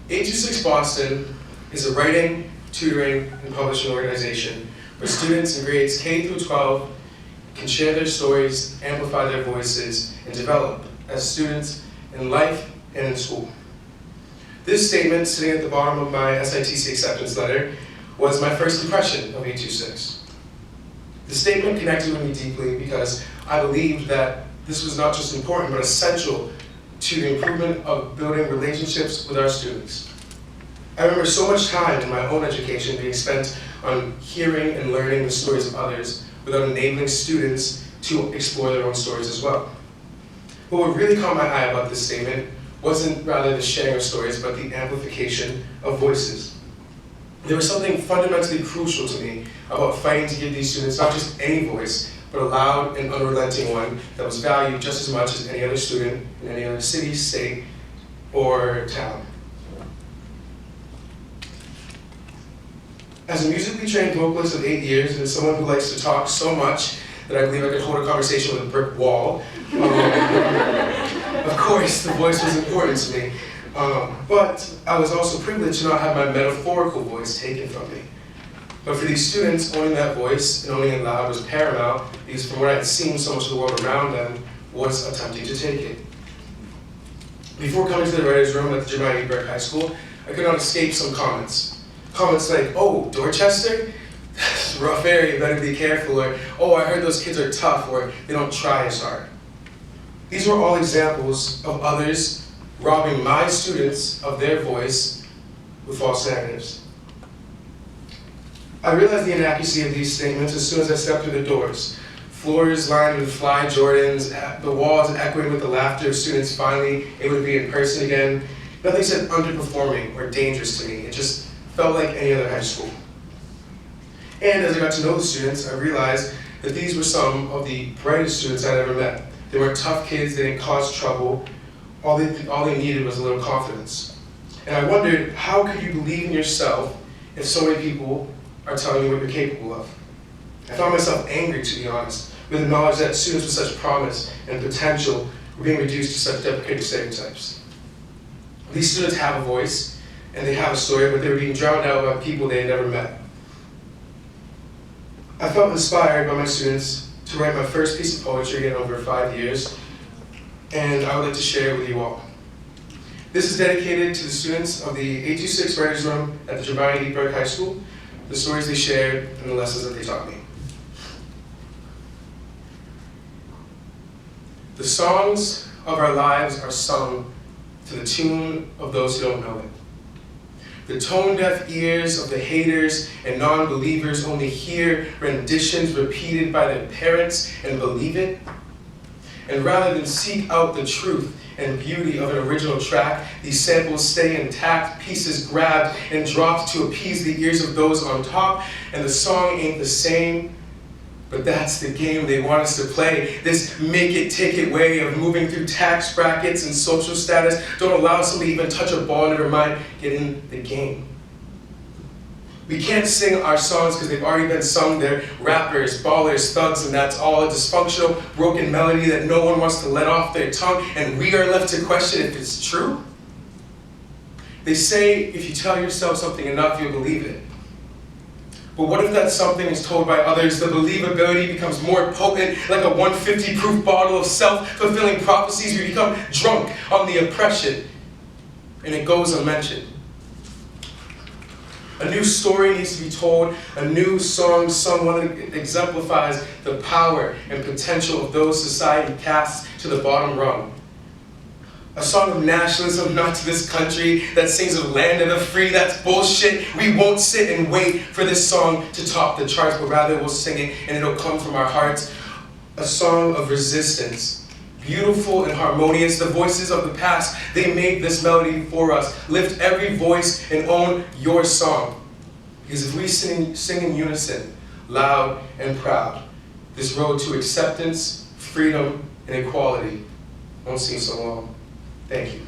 826 Boston is a writing, tutoring, and publishing organization where students in grades K through 12 can share their stories, amplify their voices, and develop as students in life and in school. This statement, sitting at the bottom of my SITC acceptance letter, was my first impression of 826. The statement connected with me deeply because I believed that this was not just important, but essential to the improvement of building relationships with our students. I remember so much time in my own education being spent on hearing and learning the stories of others without enabling students to explore their own stories as well. But what really caught my eye about this statement wasn't rather the sharing of stories, but the amplification of voices. There was something fundamentally crucial to me about fighting to give these students not just any voice, but a loud and unrelenting one that was valued just as much as any other student in any other city, state, or town. As a musically trained vocalist of 8 years and someone who likes to talk so much that I believe I could hold a conversation with a brick wall, of course the voice was important to me. But I was also privileged to not have my metaphorical voice taken from me. But for these students, owning that voice and owning it loud was paramount because from what I had seen, so much of the world around them was attempting to take it. Before coming to the writer's room at the Dominic High School, I could not escape some comments. Comments like, "Oh, Dorchester? That's a rough area, you better be careful," or, "Oh, I heard those kids are tough," or "they don't try as hard." These were all examples of others robbing my students of their voice with false narratives. I realized the inaccuracy of these statements as soon as I stepped through the doors. Floors lined with Fly Jordans, the walls echoing with the laughter of students finally able to be in person again. Nothing said underperforming or dangerous to me. It just felt like any other high school. And as I got to know the students, I realized that these were some of the brightest students I'd ever met. They weren't tough kids, they didn't cause trouble. All they needed was a little confidence. And I wondered, how could you believe in yourself if so many people are telling you what you're capable of? I found myself angry, to be honest, with the knowledge that students with such promise and potential were being reduced to such deprecating stereotypes. These students have a voice, and they have a story, but they were being drowned out by people they had never met. I felt inspired by my students to write my first piece of poetry in over 5 years, and I would like to share it with you all. This is dedicated to the students of the 826 Writers Room at the Dominic High School, the stories they shared, and the lessons that they taught me. The songs of our lives are sung to the tune of those who don't know it. The tone-deaf ears of the haters and non-believers only hear renditions repeated by their parents and believe it. And rather than seek out the truth and beauty of an original track, these samples stay intact, pieces grabbed and dropped to appease the ears of those on top, and the song ain't the same, but that's the game they want us to play. This make-it-take-it way of moving through tax brackets and social status don't allow somebody to even touch a ball, never mind get in the game. We can't sing our songs because they've already been sung. They're rappers, ballers, thugs, and that's all a dysfunctional, broken melody that no one wants to let off their tongue, and we are left to question if it's true. They say if you tell yourself something enough, you'll believe it. But what if that something is told by others? The believability becomes more potent, like a 150 proof bottle of self-fulfilling prophecies. We become drunk on the oppression, and it goes unmentioned. A new story needs to be told, a new song sung, one that exemplifies the power and potential of those society casts to the bottom rung. A song of nationalism, not to this country, that sings of land of the free. That's bullshit. We won't sit and wait for this song to top the charts, but rather we'll sing it and it'll come from our hearts. A song of resistance, beautiful and harmonious. The voices of the past, they made this melody for us. Lift every voice and own your song. Because if we sing in unison, loud and proud, this road to acceptance, freedom, and equality won't seem so long. Thank you.